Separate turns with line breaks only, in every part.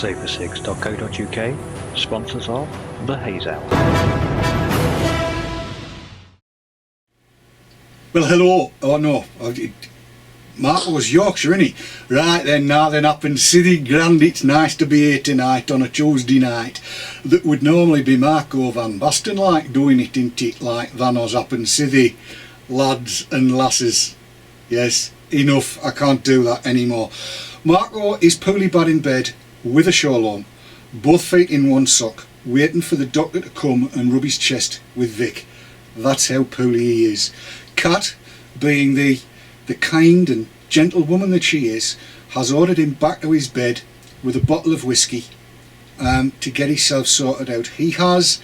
VaperScene.co.uk, sponsors of The Haze Hour.
Well, hello. Oh no, Mark was Yorkshire, innit? Right then, now then, up in City Grand, it's nice to be here tonight on a Tuesday night. That would normally be Marco Van Basten like doing it, innit it, like than us up in City, lads and lasses. Yes, enough, I can't do that anymore. Marco is poorly bad in bed, with a shawl on, both feet in one sock, waiting for the doctor to come and rub his chest with Vic. That's how poorly he is. Kat, being the kind and gentle woman that she is, has ordered him back to his bed with a bottle of whiskey to get himself sorted out. He has,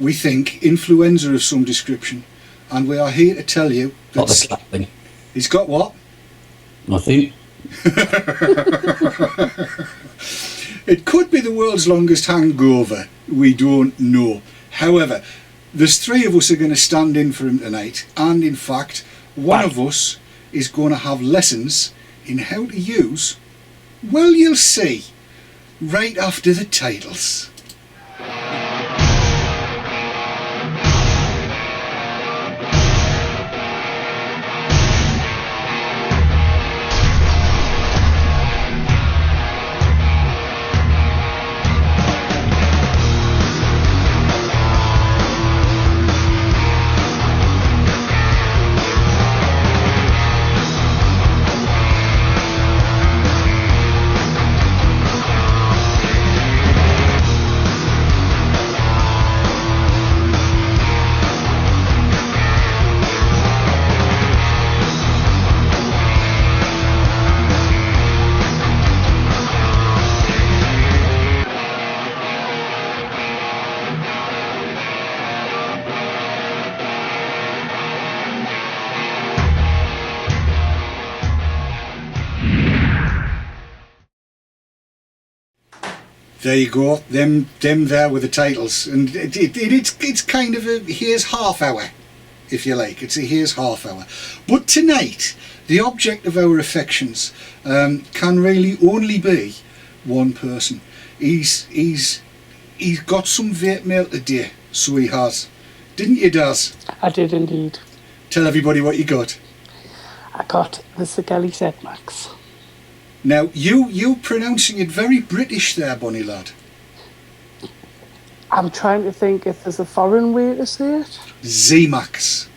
we think, influenza of some description, and we are here to tell you that
not the slap thing.
He's got what?
Nothing.
It could be the world's longest hangover, we don't know. However, there's three of us are going to stand in for him tonight, and in fact one of us is going to have lessons in how to use, well, you'll see right after the titles. There you go, them there with the titles, and it's kind of a here's half hour, if you like. It's a here's half hour. But tonight, the object of our affections can really only be one person. He's got some vape mail today, so he has. Didn't you, Daz?
I did indeed.
Tell everybody what you got.
I got the Sigelei Zmax.
Now, you pronouncing it very British there, Bonnie lad.
I'm trying to think if there's a foreign way to say it.
ZMAX.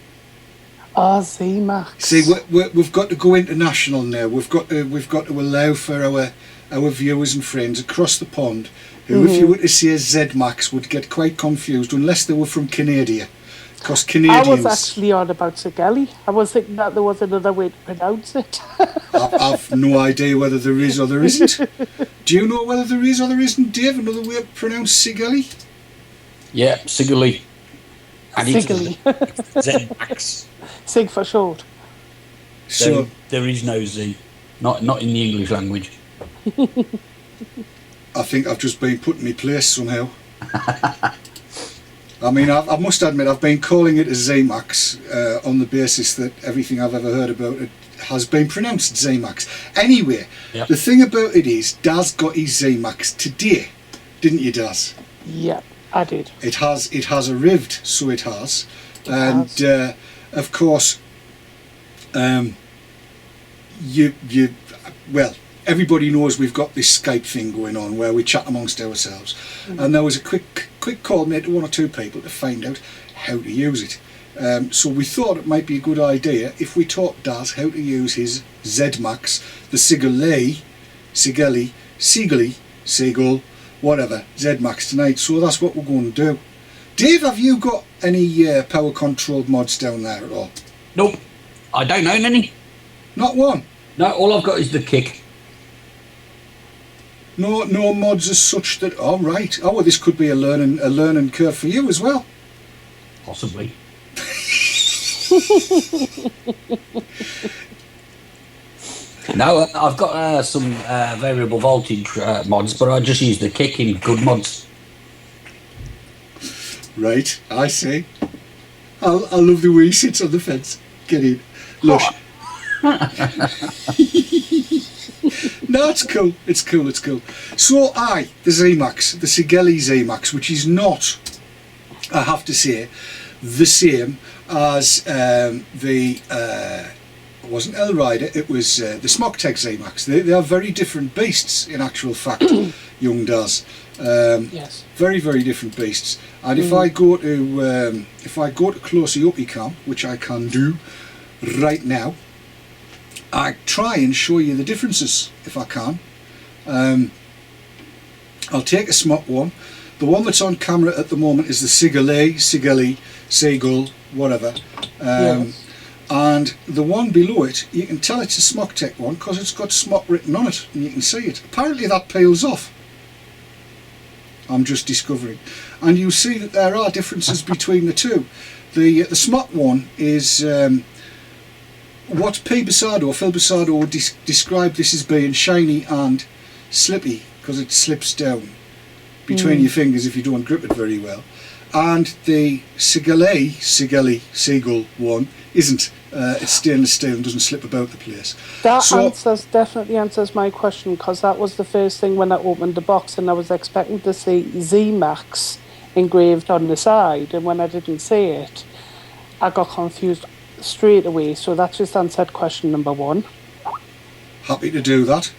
Ah, ZMAX.
See, we've got to go international now. We've got to allow for our viewers and friends across the pond who, if you were to say ZMAX, would get quite confused unless they were from Canada. Because Canadians...
I was actually on about Sigelei. I was thinking that there was another way to pronounce it.
I've no idea whether there is or there isn't. Do you know whether there is or there isn't, Dave? Another way to pronounce Sigelei?
Yeah, Sigelei.
Sigelei.
ZMAX.
Sig for short.
So
there is no Z. Not in the English language.
I think I've just been put in my place somehow. I mean, I must admit, I've been calling it a ZMAX on the basis that everything I've ever heard about it has been pronounced ZMAX. Anyway,
yep.
The thing about it is, Daz got his ZMAX today, didn't you, Daz?
Yeah, I did.
It has arrived, so it has. Of course, well, everybody knows we've got this Skype thing going on where we chat amongst ourselves, and there was a quick call made to one or two people to find out how to use it. So we thought it might be a good idea if we taught Daz how to use his ZMAX, the Sigelei, whatever, ZMAX tonight. So that's what we're going to do. Dave, have you got any power controlled mods down there at all?
Nope. I don't own any.
Not one?
No, all I've got is the kick.
No mods as such that... Oh, right. Oh, well, this could be a learning curve for you as well.
Possibly. No, I've got some variable voltage mods, but I just use the kick in good mods.
Right, I see. I love the way he sits on the fence. Get in. Lush. No, it's cool. It's cool. It's cool. So, the ZMAX, the Sigelei Zmax, which is not, I have to say, the same as it wasn't El Rider, it was the Smoctech ZMAX. They are very different beasts in actual fact, young Daz.
Yes.
Very, very different beasts. And if I go to closey uppy cam, which I can do right now, I try and show you the differences if I can. I'll take a Smock one. The one that's on camera at the moment is the Sigelei, Seagull, whatever.
Yes.
And the one below it, you can tell it's a Smoctech one because it's got Smock written on it and you can see it. Apparently that peels off. I'm just discovering. And you see that there are differences between the two. The Smock one is what Phil Basado would describe this as being shiny and slippy because it slips down between your fingers if you don't grip it very well. And the Sigelei Seagull one isn't. It's stainless steel and doesn't slip about the place.
That definitely answers my question, because that was the first thing when I opened the box and I was expecting to see ZMAX engraved on the side, and when I didn't see it I got confused straight away. So that just answered question number one.
Happy to do that.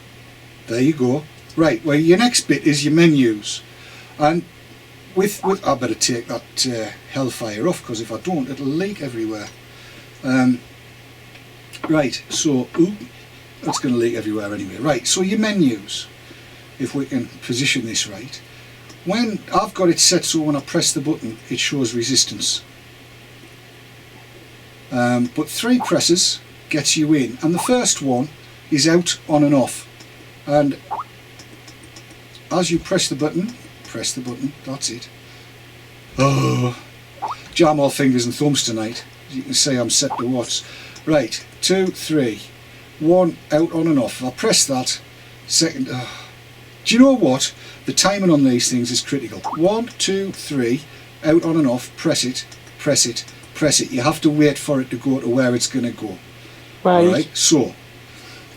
There you go. Right, well your next bit is your menus, and with I better take that Hellfire off because if I don't it'll leak everywhere. Right, so that's going to leak everywhere anyway. Right, so your menus, if we can position this right, when I've got it set so when I press the button it shows resistance, but 3 presses gets you in, and the first one is out, on and off, and as you press the button, that's it. Oh, jam all fingers and thumbs tonight. As you can see I'm set to watts. Right, 2, 3, 1 out, on and off. If I press that, second, do you know what? The timing on these things is critical. 1, 2, 3, out, on and off, press it, press it, press it. You have to wait for it to go to where it's going to go.
Right.
Alright, so,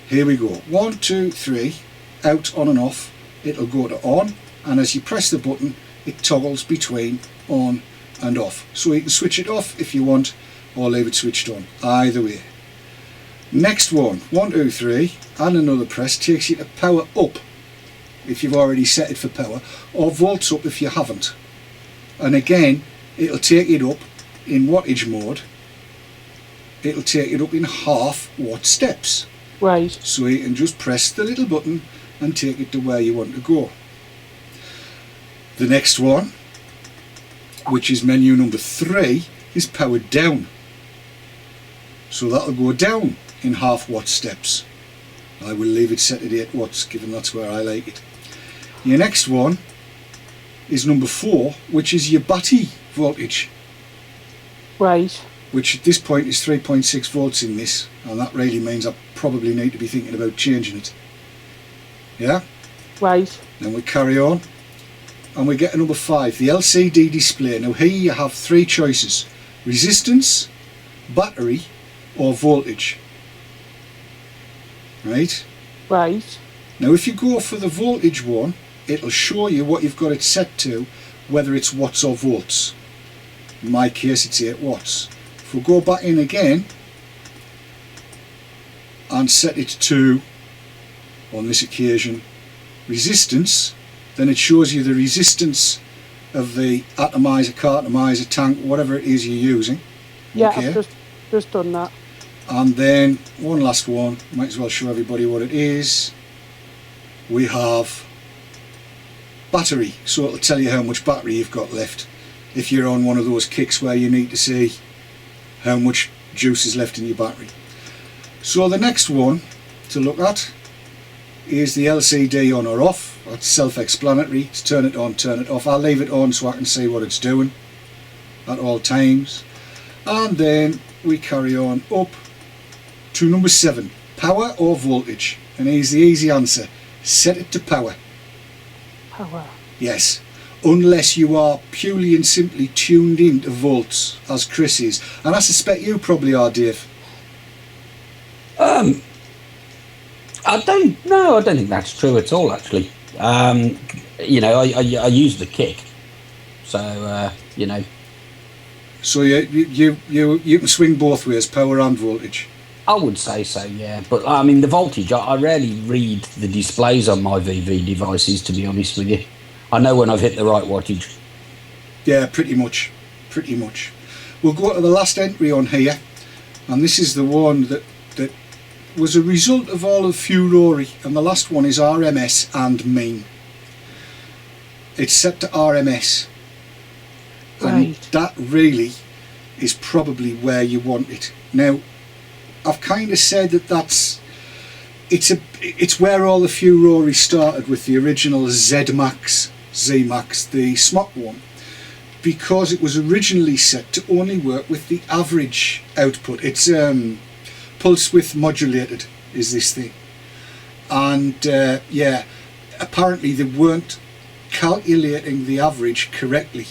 here we go. 1, 2, 3, out, on and off. It'll go to on, and as you press the button, it toggles between on and off. So you can switch it off if you want, or leave it switched on, either way. Next one, 1, 2, 3, and another press takes you to power up if you've already set it for power, or volts up if you haven't. And again, it'll take it up in wattage mode, it'll take it up in half watt steps.
Right.
So you can just press the little button and take it to where you want to go. The next one, which is menu number 3, is powered down. So that'll go down in half watt steps. I will leave it set at 8 watts, given that's where I like it. Your next one is number 4, which is your battery voltage.
Right.
Which at this point is 3.6 volts in this, and that really means I probably need to be thinking about changing it. Yeah?
Right.
Then we carry on, and we get to number 5, the LCD display. Now here you have 3 choices: resistance, battery, or voltage. Right?
Right.
Now if you go for the voltage one, it'll show you what you've got it set to, whether it's watts or volts. In my case it's 8 watts. If we go back in again and set it to, on this occasion, resistance, then it shows you the resistance of the atomizer, cartomizer, tank, whatever it is you're using.
Yeah,
Okay.
I've just done that.
And then one last one, might as well show everybody what it is. We have battery, so it'll tell you how much battery you've got left if you're on one of those kicks where you need to see how much juice is left in your battery. So the next one to look at is the LCD on or off. That's self-explanatory. It's turn it on, turn it off. I'll leave it on so I can see what it's doing at all times. And then we carry on up to number 7, power or voltage. And here's the easy answer: set it to power.
Power.
Yes, unless you are purely and simply tuned in to volts, as Chris is, and I suspect you probably are, Dave.
I I don't think that's true at all, actually. You know, I use the kick, so you know.
So you can swing both ways, power and voltage.
I would say so, yeah. But I mean, the voltage, I rarely read the displays on my VV devices, to be honest with you. I know when I've hit the right wattage.
Yeah, pretty much. We'll go to the last entry on here, and this is the one that was a result of all of Furore, and the last one is RMS and mean. It's set to RMS, and that really is probably where you want it. Now, I've kind of said that it's where all the Furore started with the original ZMAX, the SMOC one, because it was originally set to only work with the average output. It's pulse width modulated is this thing, and yeah, apparently they weren't calculating the average correctly.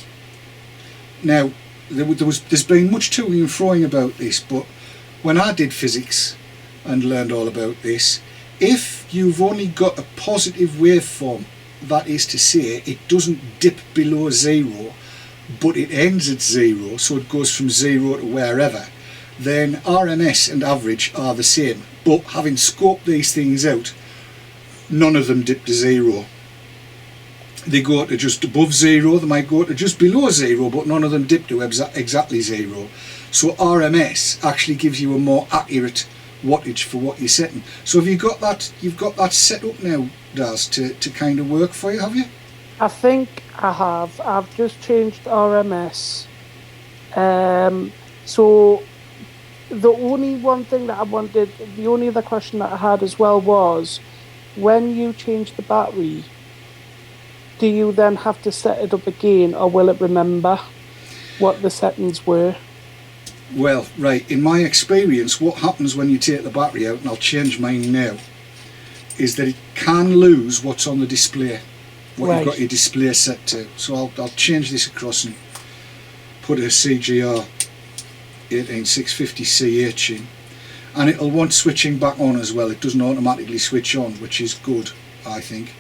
Now there's been much toing and froing about this, but when I did physics and learned all about this, if you've only got a positive waveform, that is to say it doesn't dip below zero but it ends at zero, so it goes from zero to wherever, then RMS and average are the same. But having scoped these things out, none of them dip to zero. They go to just above zero, they might go to just below zero, but none of them dip to exactly zero. So RMS actually gives you a more accurate wattage for what you're setting. So have you got that? You've got that set up now, Daz, to kind of work for you, have you?
I think I have. I've just changed RMS. So the only one thing that I wanted, the only other question that I had as well was, when you change the battery, do you then have to set it up again, or will it remember what the settings were?
Well, right, in my experience, what happens when you take the battery out, and I'll change mine now, is that it can lose what's on the display, what you've got your display set to. So I'll change this across and put a CGR 18650CH in, and it'll want switching back on as well. It doesn't automatically switch on, which is good, I think.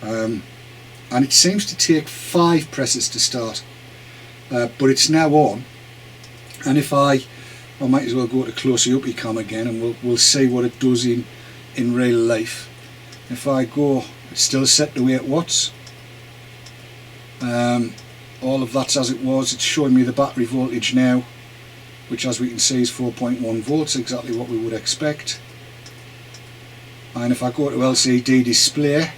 And it seems to take 5 presses to start, but it's now on, and if I might as well go to closer uppy cam again, and we'll see what it does in real life. If I go, it's still set to 8 watts. All of that's as it was. It's showing me the battery voltage now, which as we can see is 4.1 volts, exactly what we would expect. And if I go to LCD display,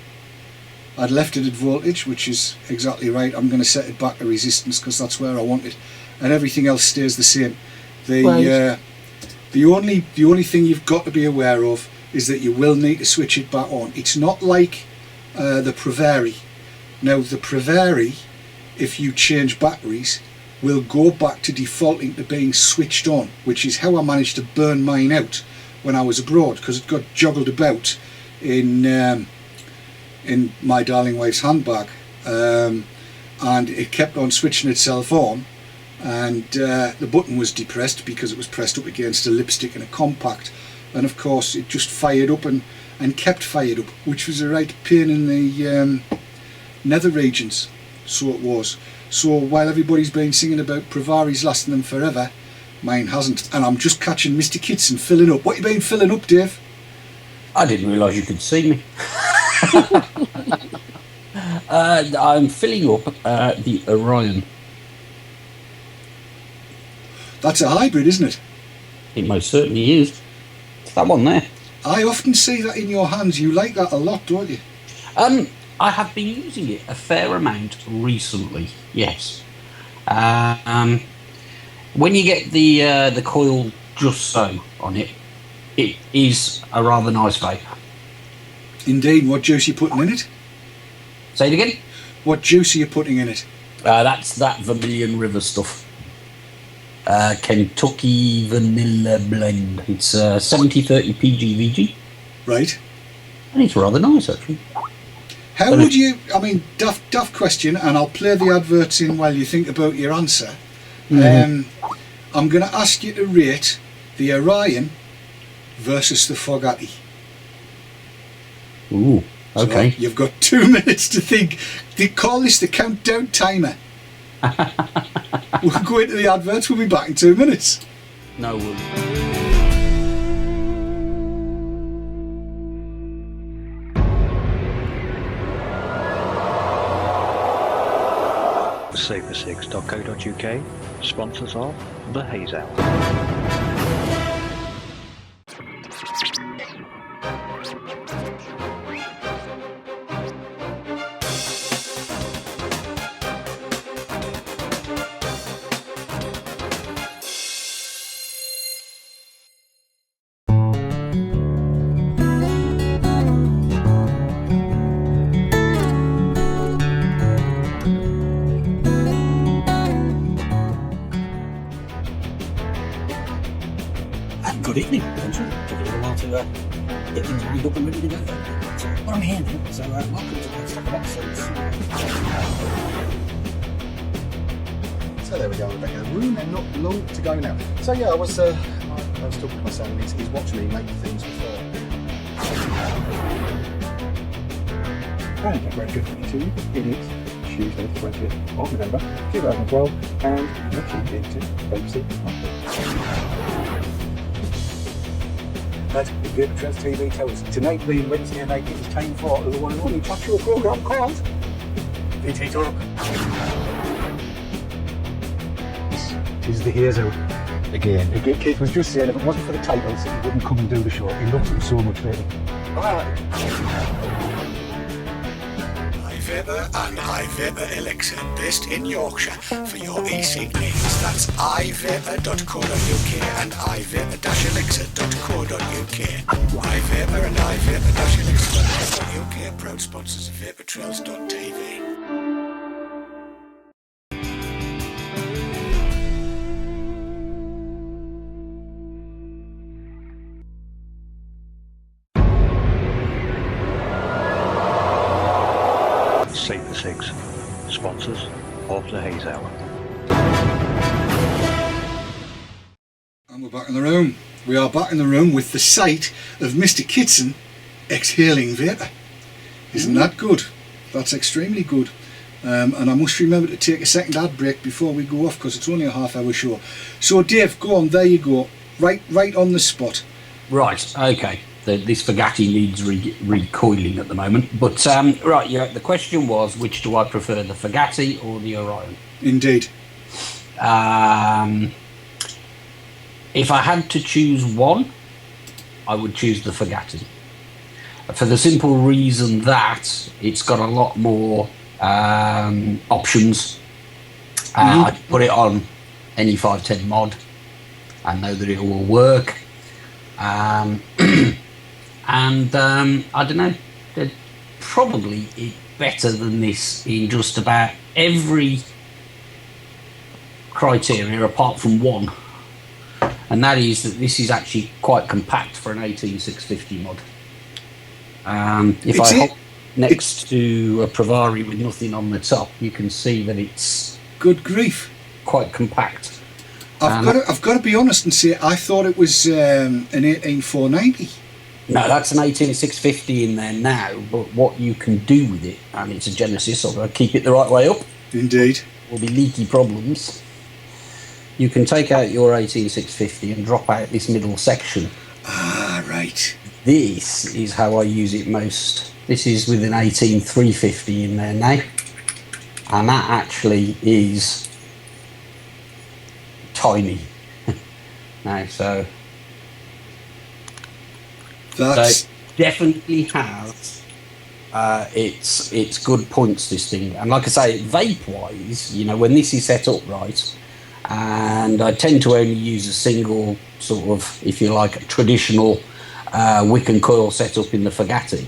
I'd left it at voltage, which is exactly right. I'm going to set it back to resistance because that's where I want it, and everything else stays the same. The only thing you've got to be aware of is that you will need to switch it back on. It's not like the Provari. Now the Provari, if you change batteries, will go back to defaulting to being switched on, which is how I managed to burn mine out when I was abroad, because it got joggled about in my darling wife's handbag, and it kept on switching itself on, and the button was depressed because it was pressed up against a lipstick and a compact, and of course it just fired up and kept fired up, which was a right pain in the nether regions. So it was. So while everybody's been singing about Provaris lasting them forever, mine hasn't, and I'm just catching Mr. Kitson filling up. What you been filling up, Dave?
I didn't realise you could see me. I'm filling up the Orion.
That's a hybrid, isn't it?
It most certainly is. It's that one there.
I often see that in your hands. You like that a lot, don't you?
I have been using it a fair amount recently, yes. When you get the coil just so on it, it is a rather nice vape.
Indeed. What juice are you putting in it?
Say it again?
What juice are you putting in it?
That's that Vermilion River stuff. Kentucky Vanilla Blend. It's 70-30 PGVG.
Right.
And it's rather nice, actually.
How would you, I mean, daft question, and I'll play the adverts in while you think about your answer. I'm going to ask you to rate the Orion versus the Fogatti.
Ooh, okay.
So you've got 2 minutes to think. They call this the countdown timer. We'll go into the adverts. We'll be back in 2 minutes.
No worries.
VaperScene.co.uk, sponsors of the Haze Hour.
Good evening. Took a little while to get things lined up and ready to go. But I'm here now, so welcome to Let's Talk About Episodes.
So there we go, we're back in the room and not long to go now. So yeah, I was talking to my son and he's watching me make things before. And a very good morning to you. It is Tuesday the 20th of November 2012 and you're tuned into VaperScene. That the VaperScene TV tells us tonight being Wednesday night it is time for the one and only chat show programme called VT Talk. It is the Haze Out again. Keith was just saying if it wasn't for the titles he wouldn't come and do the show. He loves it so much really.
iVaper and iVaper Elixir, based in Yorkshire, for your e-cig needs. That's iVaper.co.uk and iVaper-elixir.co.uk. iVaper and iVaper-elixir.co.uk, proud sponsors of VaperTrails.tv.
VaperScene, sponsors of the Haze Hour.
And we're back in the room. We are back in the room with the sight of Mr. Kitson exhaling vapour. Isn't that good? That's extremely good. And I must remember to take a second ad break before we go off because it's only a half-hour show. So Dave, go on, there you go. Right on the spot.
Right, okay. This Fogatti needs recoiling at the moment. But, right, yeah, the question was, which do I prefer, the Fogatti or the Orion?
Indeed.
If I had to choose one, I would choose the Fogatti. For the simple reason that it's got a lot more options. I can put it on any 510 mod and know that it will work. And I don't know, they're probably better than this in just about every criteria apart from one, and that is that this is actually quite compact for an 18650 mod. If I hop next to a Pravari with nothing on the top, you can see that it's
good grief,
quite compact.
I've got to be honest and say I thought it was an 18490.
No, that's an 18650 in there now, but what you can do with it, and it's a Genesis, so I've got to keep it the right way up.
Indeed.
Will be leaky problems. You can take out your 18650 and drop out this middle section.
Ah, right.
This is how I use it most. This is with an 18350 in there now, and that actually is tiny. Now, so definitely has its good points, this thing. And like I say, vape wise, you know, when this is set up right, and I tend to only use a single sort of, if you like, traditional wick and coil setup in the Fogatti,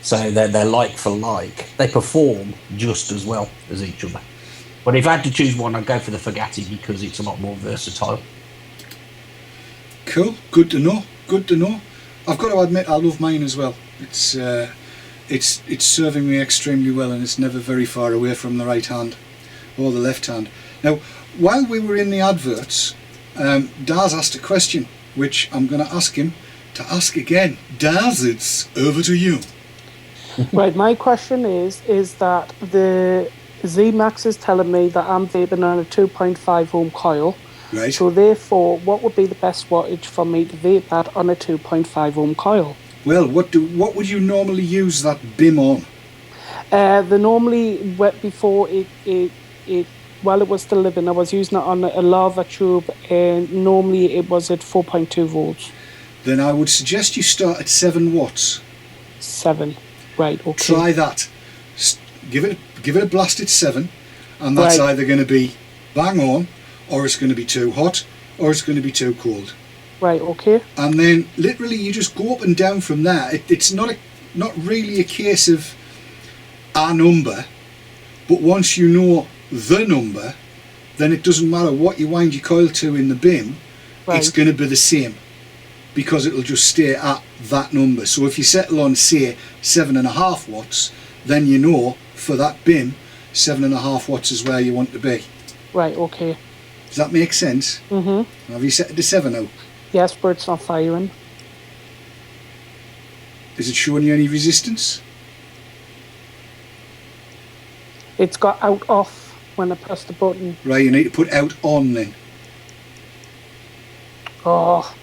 so they're like for like. They perform just as well as each other, but if I had to choose one, I'd go for the Fogatti because it's a lot more versatile.
Cool, good to know, good to know. I've got to admit I love mine as well. It's serving me extremely well, and it's never very far away from the right hand or the left hand. Now, while we were in the adverts, Daz asked a question which I'm going to ask him to ask again. Daz, it's over to you.
Right, my question is that the ZMAX is telling me that I'm vaping on a 2.5 ohm coil.
Right.
So therefore, what would be the best wattage for me to vape at on a 2.5 ohm coil?
Well, what would you normally use that BIM on?
The normally, before while it was still living, I was using it on a lava tube, and normally it was at 4.2 volts.
Then I would suggest you start at 7 watts.
7, right? Okay.
Try that. Give it a blast at 7, and that's
Right.
either going to be bang on, or it's going to be too hot, or it's going to be too cold.
Right. Okay.
And then literally you just go up and down from there. It's not really a case of a number, but once you know the number, then it doesn't matter what you wind your coil to in the BIM,
Right.
it's going to be the same, because it'll just stay at that number. So if you settle on, say, 7.5 watts, then you know for that BIM 7.5 watts is where you want to be.
Right. Okay.
Does that make sense?
Mhm.
Have you set it to 7 now?
Yes, but it's not firing.
Is it showing you any resistance?
It's got out off when I press the button.
Right, you need to put out on then.
Oh,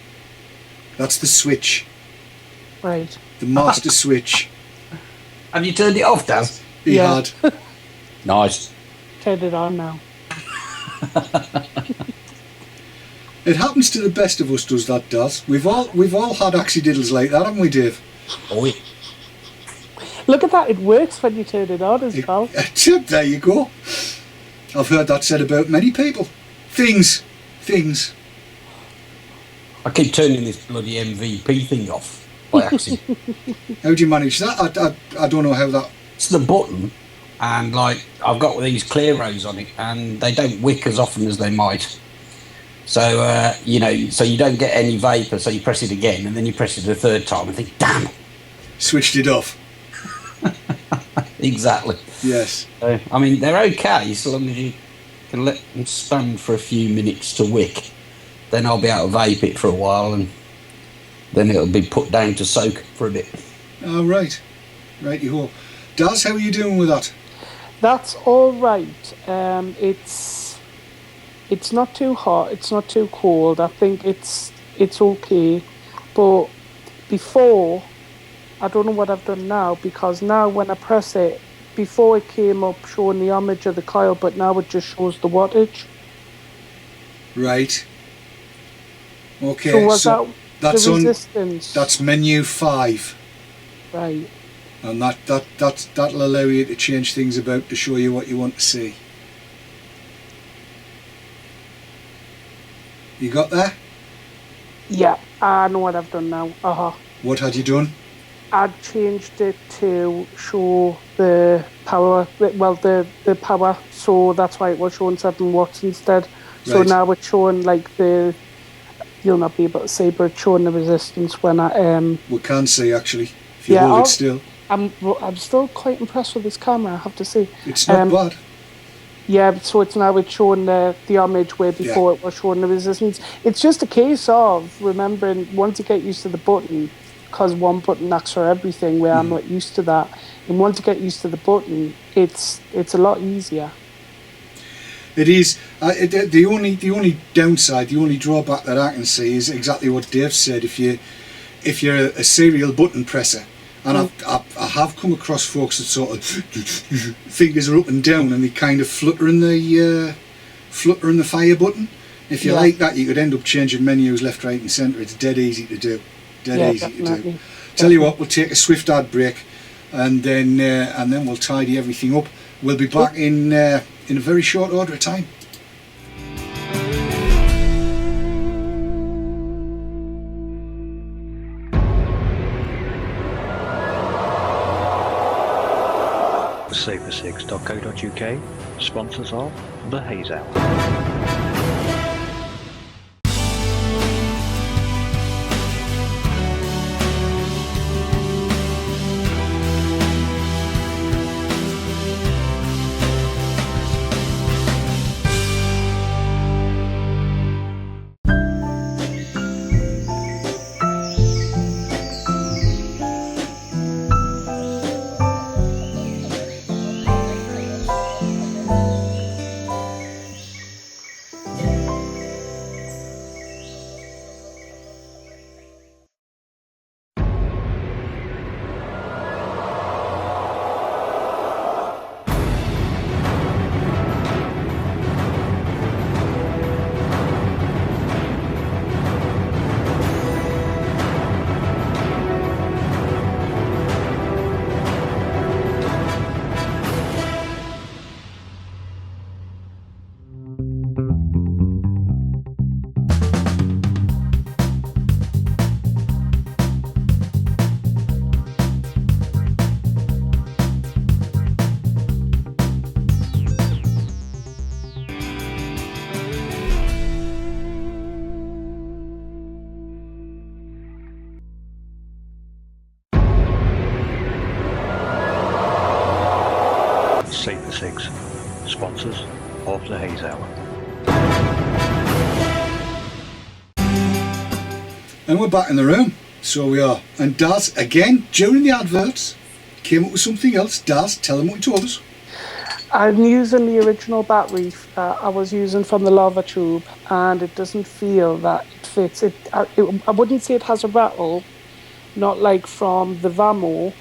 That's the switch,
right.
the master switch.
Have you turned it off, Daz?
He
Yeah.
had.
Nice.
Turn it on now.
It happens to the best of us, does that, Daz? We've all had accidentals like that, haven't we, Dave?
Oh, yeah.
Look at that. It works when you turn it on as well.
There you go. I've heard that said about many people. Things.
I keep turning this bloody MVP thing off by accident.
How do you manage that? I don't know how that...
It's the button, and like I've got these clear rows on it, and they don't wick as often as they might. So so you don't get any vapor. So you press it again, and then you press it a third time, and think, damn.
Switched it off.
Exactly.
Yes.
So, I mean, they're okay so long as you can let them stand for a few minutes to wick. Then I'll be able to vape it for a while, and then it'll be put down to soak for a bit.
Oh, right. Righty-ho. Daz, how are you doing with that?
That's all right. It's not too hot. It's not too cold. I think it's okay. But before, I don't know what I've done now, because now when I press it, before it came up showing the image of the coil, but now it just shows the wattage.
Right. Okay,
So was
so
that
that's
the
on.
resistance?
That's menu 5,
Right.
and that'll allow you to change things about to show you what you want to see. You got that?
Yeah, I know what I've done now.
What had you done?
I'd changed it to show the power, well, the power, so that's why it was showing 7 watts instead. So
Right.
now it's showing like you'll not be able to see, but it's showing the resistance when I
We can see actually. If you
Yeah,
hold
I'll-
it still,
I'm still quite impressed with this camera, I have to say.
it's not bad.
Yeah, so it's showing the image where before it was showing the resistance. It's just a case of remembering once you get used to the button, because one button acts for everything, where I'm not used to that. And once you get used to the button, it's a lot easier.
It is. The only downside, the only drawback that I can see is exactly what Dave said. If you're a serial button presser, and I have come across folks that sort of fingers are up and down and they kind of fluttering the fire button. If you like that, you could end up changing menus left, right, and centre. It's dead easy to do.
Definitely.
Tell you what, we'll take a swift ad break, and then we'll tidy everything up. We'll be back in a very short order of time.
VaperScene.co.uk sponsors of The Haze Hour. e-cigs, sponsors of the Haze Hour.
And we're back in the room, so we are. And Daz, again, during the adverts, came up with something else. Daz, tell them what you told us.
I'm using the original battery that I was using from the lava tube, and it doesn't feel that it fits. I wouldn't say it has a rattle, not like from the Vamo,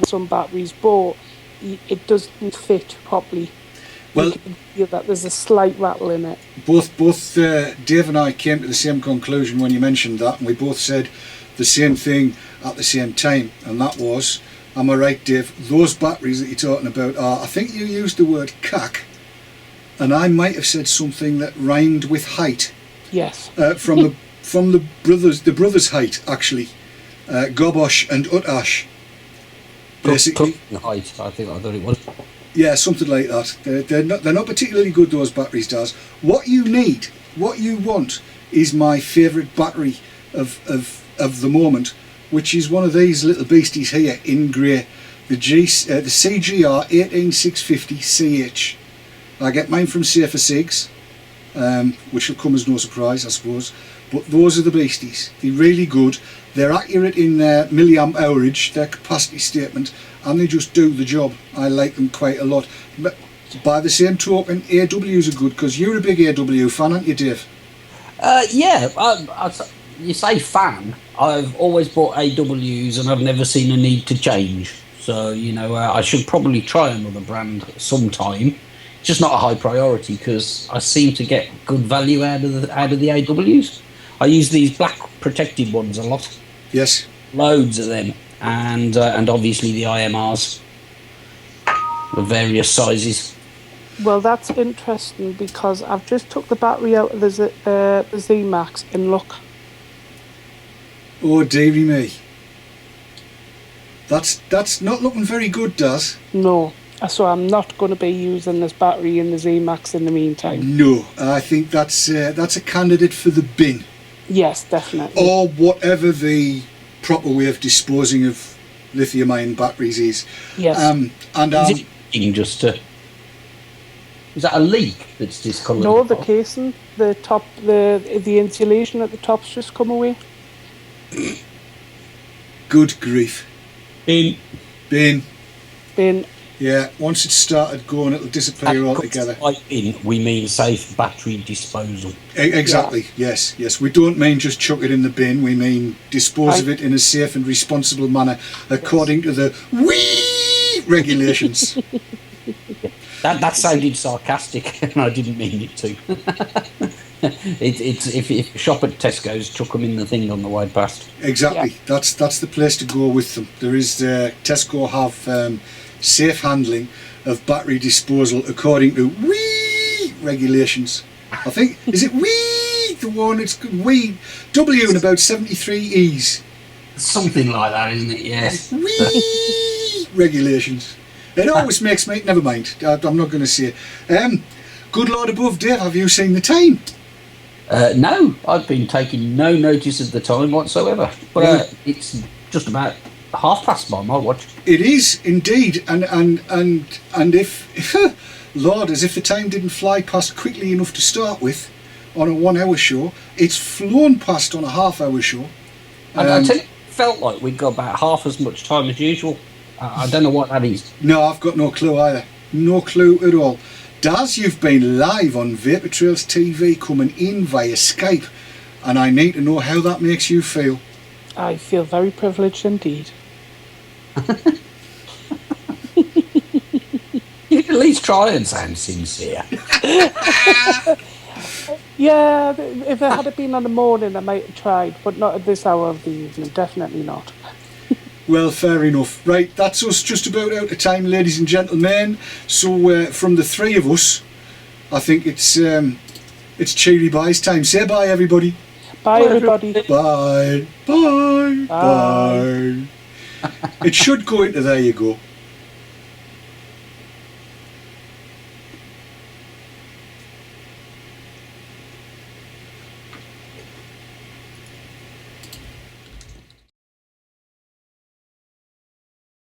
some batteries, but it doesn't fit properly.
Well,
you can feel that there's a slight rattle in it.
Both Dave and I came to the same conclusion when you mentioned that, and we both said the same thing at the same time, and that was, am I right, Dave? Those batteries that you're talking about are, I think you used the word cack, and I might have said something that rhymed with height.
Yes.
From the brothers' height, actually, Gobosh and Utash. Basically,
height. I thought it was.
Yeah, something like that. They're not particularly good, those batteries, Daz. What you want, is my favourite battery of the moment, which is one of these little beasties here in grey, the CGR 18650CH. I get mine from VaperScene, which will come as no surprise, I suppose. But those are the beasties. They're really good. They're accurate in their milliamp hourage, their capacity statement, and they just do the job. I like them quite a lot. But by the same token, AWs are good, because you're a big AW fan, aren't you, Dave?
Yeah, you say fan. I've always bought AWs and I've never seen a need to change. So, I should probably try another brand sometime. It's just not a high priority because I seem to get good value out of the AWs. I use these black protected ones a lot.
Yes.
Loads of them. And obviously the IMRs of various sizes.
Well, that's interesting because I've just took the battery out of the ZMAX and look.
Oh, dearie me. That's not looking very good, Daz.
No. So I'm not going to be using this battery in the ZMAX in the meantime.
No, I think that's a candidate for the bin.
Yes, definitely.
Or whatever the proper way of disposing of lithium-ion batteries is.
Yes.
Is that a leak that's discoloured?
No, the casing, the top, the insulation at the top's just come away.
Good grief.
Bin.
Yeah, once it's started going, it'll disappear altogether.
By bin, we mean safe battery disposal.
Exactly, yeah. Yes. We don't mean just chuck it in the bin, we mean dispose of it in a safe and responsible manner according to the WEEE regulations.
That sounded sarcastic, and I didn't mean it to. If you shop at Tesco's, chuck them in the thing on the way past.
Exactly, yeah. That's the place to go with them. There is Tesco have safe handling of battery disposal according to WEEE regulations. I think, is it WEEE the one? It's WEEE W and about 73 E's.
Something like that, isn't it? Yes.
WEEE regulations. It always makes me, never mind, I'm not going to say it. Good Lord above, Dave, have you seen the time?
No, I've been taking no notice of the time whatsoever. But it's just about past by my watch.
It is indeed, and if Lord, as if the time didn't fly past quickly enough to start with on a 1 hour show, it's flown past on a half-hour show.
And I tell you, it felt like we'd got about half as much time as usual. I don't know what that is.
No, I've got no clue either. No clue at all. Daz, you've been live on Vapor Trails TV coming in via Skype, and I need to know how that makes you feel.
I feel very privileged indeed.
You can at least try and sound sincere.
Yeah, if it had been on the morning, I might have tried, but not at this hour of the evening. Definitely not.
Well, fair enough. Right, that's us just about out of time, ladies and gentlemen. So from the three of us, I think it's cheery byes time. Say bye, everybody.
Bye, everybody.
Bye. Bye. Bye. It should go into there you go.